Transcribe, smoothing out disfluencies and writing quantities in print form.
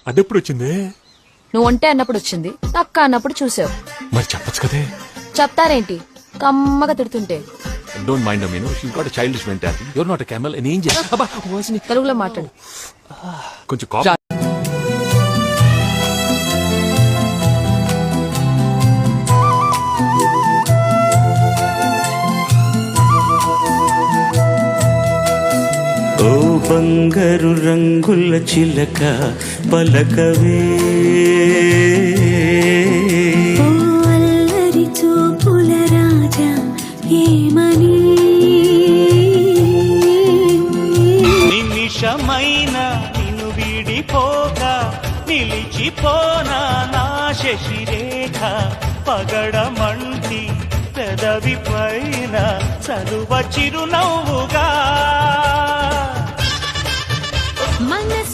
అదెప్పుడు వచ్చింది? నువ్వు ఒంటే అన్నప్పుడు వచ్చింది, అక్క అన్నప్పుడు చూసావు. మరి చెప్పచ్చు కదే. చెప్తారేంటి కమ్మగా తిడుతుంటే? Don't mind Meenu, she got a childish mentality. You are not a camel, an angel. అబ్బా వాయిస్ని తెలుగులో మాట్లాడు. కొంచెం కాఫీ. ఓ బంగారు రంగుల చిలక పలకవే, ఓ అల్లరి చూపుల రాజా ఏమని, నిమిషమైన నిన్ను విడిపోక నిలిచిపోనా నా శశిరేఖ, పగడమంటి పెదవి పైన చదువ చిరునవ్వుగా, మనసు